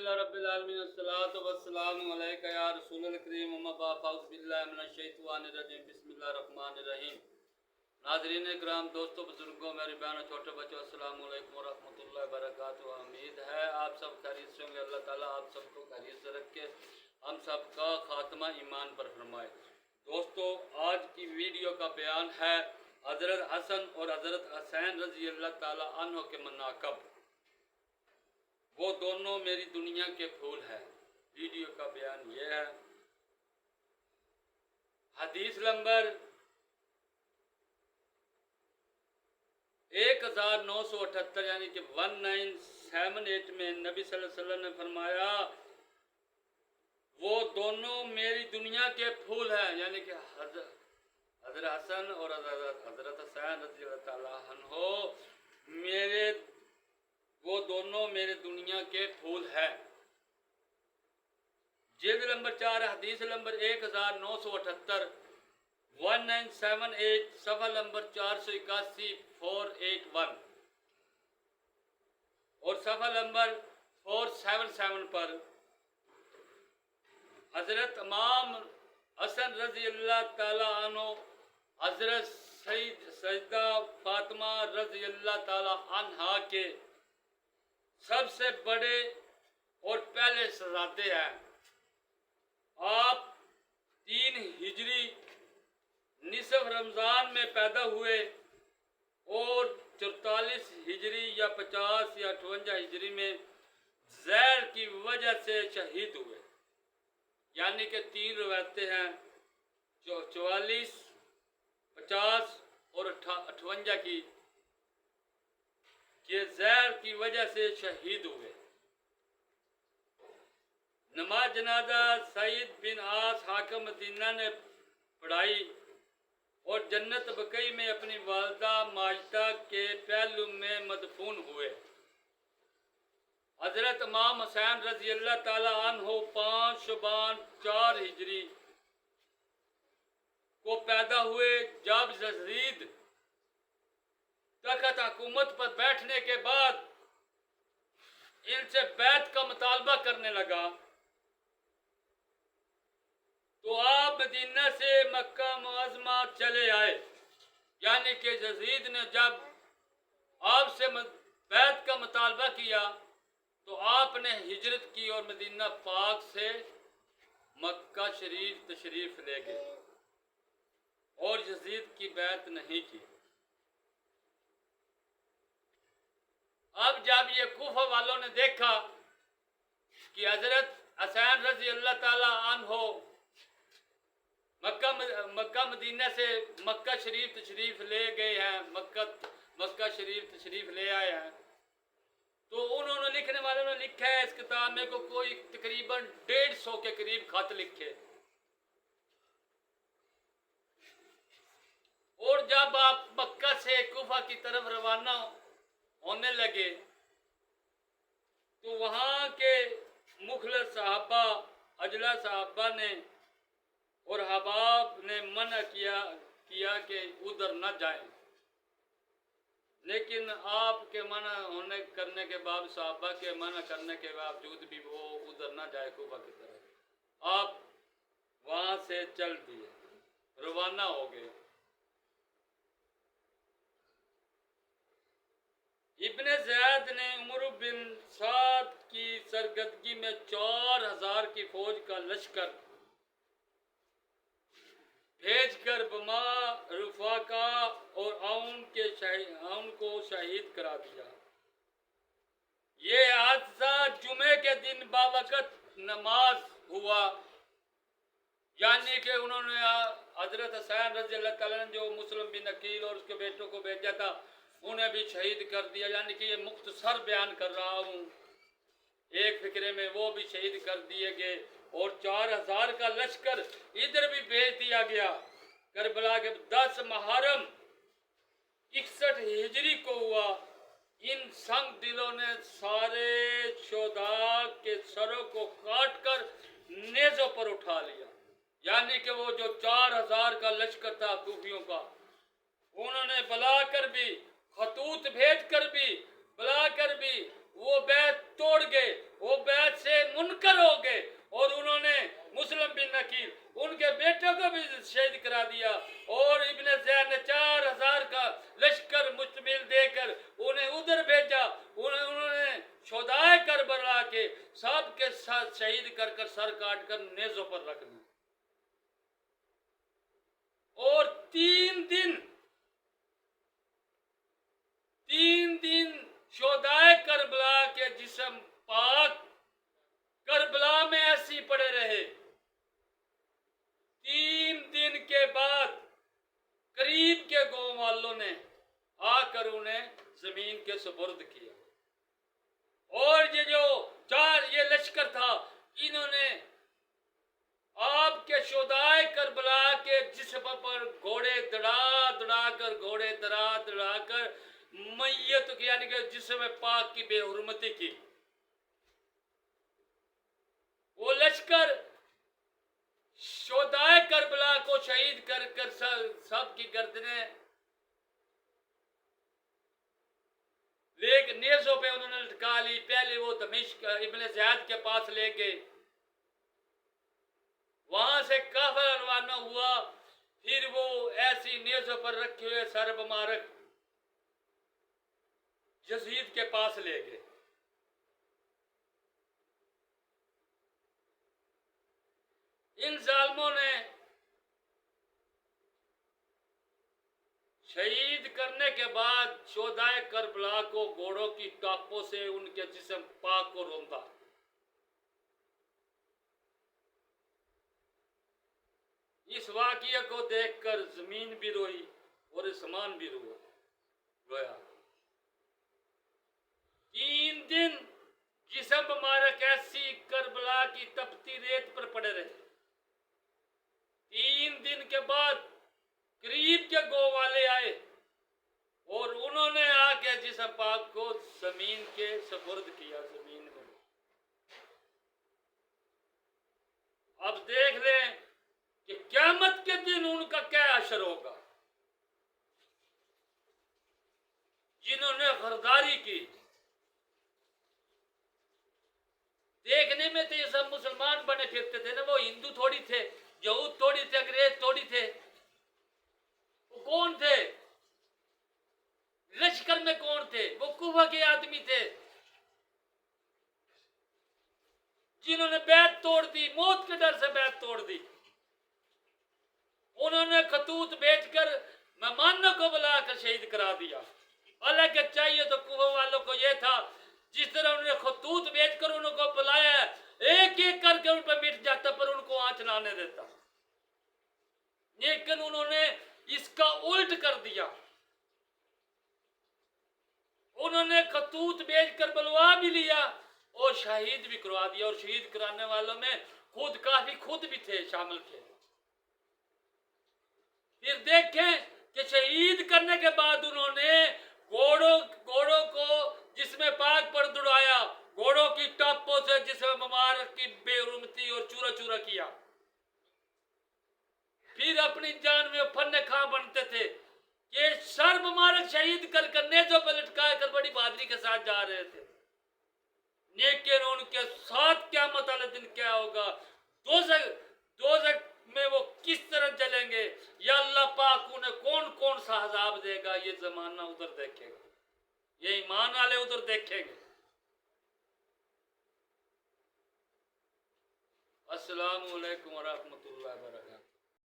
अल्हम्दुलिल्लाह रब्बिल आलमीन अस्सलातु वस्सलामु अलैका या रसूलुल करीम अम्मा बाद फ़ाउज़ बिल्लाहि मिनश शैतानिर रजीम बिस्मिल्लाहिर रहमानिर रहीम। नाज़रीन इकराम, दोस्तों, बुजुर्गों, मेरी बहनों, छोटे बच्चों, अस्सलामु अलैकुम व रहमतुल्लाहि व बरकातुहू। उम्मीद है आप सब खैरियत से होंगे। अल्लाह ताला आप सबको खैरियत से रखे, हम सब का खात्मा ईमान पर फरमाए। दोस्तों, आज की वीडियो का बयान है हज़रत हसन और हज़रत हुसैन रज़ी अल्लाह ताला अन्हु के मनाक़िब। वो दोनों मेरी दुनिया के फूल हैं। वीडियो का बयान यह है। हदीस नंबर 1978 यानी कि 1978 में नबी सल्लल्लाहु अलैहि वसल्लम ने फरमाया, वो दोनों मेरी दुनिया के फूल हैं, यानी कि हज़रत हसन और हज़रत हुसैन रज़ी अल्लाह ताला अन्हु वो दोनों मेरे दुनिया के फूल हैं। जिल्द नंबर 4 हदीस नंबर 1978 1978 सफ़ा नंबर 481 481 और सफ़ा नंबर 477 पर हज़रत इमाम हसन रज़ी अल्लाह ताला अन्हु हज़रत सैयदा फातिमा रज़ी अल्लाह ताला अन्हा के सबसे बड़े और पहले शहज़ादे हैं। आप 3 हिजरी निसफ रमज़ान में पैदा हुए और 44 हिजरी या 50 या 58 हिजरी में जहर की वजह से शहीद हुए। यानी कि 3 रवायतें हैं, 44, 50 और 58 की, कि जहर की वजह से शहीद हुए। नमाज जनाजा सईद बिन आस हाकिम मदीना ने पढ़ाई और जन्नत बकई में अपनी वालदा माजदा के पहलू में मदफून हुए। हजरत इमाम हुसैन रजी अल्लाह ताला अन्हु 5 शुबान 4 हिजरी को पैदा हुए। जब यजीद तख्त हुकूमत पर बैठने के बाद इनसे बैत का मुतालबा करने लगा, तो आप मदीना से मक्का मुअज़्ज़मा चले आए। यानी कि यजीद ने जब आपसे बैत का मुतालबा किया तो आपने हिजरत की और मदीना पाक से मक्का शरीफ तशरीफ ले गए और यजीद की बैत नहीं की। अब जब ये कूफा वालों ने देखा कि हजरत हुसैन रजी अल्लाह ताला अन्हु मक्का मदीना से मक्का शरीफ तशरीफ ले गए हैं, मक्का शरीफ तशरीफ ले आए हैं, तो उन्होंने लिखने वालों ने लिखा है इस किताब में को कोई तकरीबन 150 के करीब खत लिखे। और जब आप मक्का से कूफा की तरफ रवाना होने लगे तो वहां के मुखलस साहबा अजला साहबा ने और हबाब ने मना किया कि उधर न जाएं, लेकिन आपके मना करने के बाद साहबा के मना करने के बावजूद भी वो उधर न जाए कूफा की तरफ। आप वहां से चल दिए, रवाना हो गए। इब्ने ज़ैद ने उमर बिन साद की सरगर्दगी में 4000 की फौज का लश्कर भेजकर बमा रुफाका और आउन को शहीद करा दिया। ये हादसा जुमे के दिन बावकत नमाज हुआ। यानी कि उन्होंने हजरत हुसैन रज़ी अल्लाह ताला जो मुस्लिम बिन अकील और उसके बेटों को भेजा था उन्हें भी शहीद कर दिया। यानी कि ये मुख्तसर बयान कर रहा हूँ, एक फिक्रे में वो भी शहीद कर दिए गए और 4000 का लश्कर इधर भी भेज दिया गया। करबला के 10 मुहर्रम 61 हिजरी को हुआ। इन संग दिलों ने सारे शोदा के सरों को काट कर नेज़ों पर उठा लिया। यानी कि वो जो 4000 का लश्कर था कूफियों का, उन्होंने बुलाकर भी, खतूत भेज कर भी, बुलाकर भी वो बैत तोड़ गए। वो बैत से के सबके साथ शहीद कर कर सर काट कर नेजों पर रखना। और 3 दिन शोदाए करबला के जिस्म पाक करबला में ऐसी पड़े रहे। 3 दिन के बाद करीब के गांव वालों ने आकर उन्हें जमीन के सुपुर्द किया। और ये लश्कर था, इन्होंने आपके शोदाए करबला के जिस्म पर घोड़े दड़ा कर मैयत यानी कि जिस्म पाक की बेहुरमती की। वो लश्कर शोदाए करबला को शहीद कर कर सब की गर्दनें लेके नेज़ों पे उन्होंने लटका ली। पहले वो दमिश्क इब्न ज़ियाद के पास ले गए, वहां से काफिला रवाना हुआ। फिर वो ऐसी नेज़ों पर रखे हुए सर मुबारक यजीद के पास ले गए। इन जालिमों ने शहीद करने के बाद शोदाए करबला को घोड़ों की टापों से उनके जिस्म पाक को रौंदा। इस वाक़िया को देखकर जमीन भी रोई और आसमान भी रोया। 3 दिन जिस्म मुबारक ऐसी करबला की तपती रेत पर पड़े रहे। 3 दिन के बाद करीब के गो वाले आए और उन्होंने आके जिस्म पाक को जमीन के सुपुर्द किया, जमीन में। अब देख लें कि क़यामत के दिन उनका क्या असर होगा, जिन्होंने गद्दारी की। देखने में तो ये सब मुसलमान बने फिरते थे ना, वो हिंदू थोड़ी थे, यहूद थोड़ी थे, अंग्रेज थोड़ी थे। वो कौन थे? लश्कर में कौन थे? वो कुफा के आदमी थे जिन्होंने बैत तोड़ दी, मौत के डर से बैत तोड़ दी। उन्होंने खतूत भेजकर मेहमानों को बुलाकर शहीद करा दिया। हालांकि चाहिए तो कुफा वालों को यह था, जिस तरह उन्होंने खतूत भेजकर उनको बुलाया, एक एक करके उन पर मिट जाता, पर उनको आंच ना आने देता। लेकिन उन्होंने इसका उल्ट कर दिया। उन्होंने खतूत भेजकर बुलवा भी लिया और शहीद भी करवा दिया। और शहीद कराने वालों में खुद भी थे, शामिल थे। फिर देखें कि शहीद करने के बाद उन्होंने घोड़ों को जिसमें पाक पर दुड़ाया, घोड़ों की टापों से जिसमें मुबारक की बेरुमती और चूरा चूरा किया। फिर अपनी जान में फन्ने खां बनते थे कि सर मुबारक शहीद कर कर नेज़ों पर लटका कर बड़ी बहादुरी के साथ जा रहे थे। लेकिन उनके साथ क़यामत वाले दिन क्या होगा, दोज़ख में वो किस तरह जलेंगे, या अल्लाह पाक उन्हें कौन कौन सा अज़ाब देगा, ये जमाना उधर देखेगा, ये ईमान वाले उधर देखेंगे। अस्सलामु अलैकुम व रहमतुल्लाहि व बरकातहू।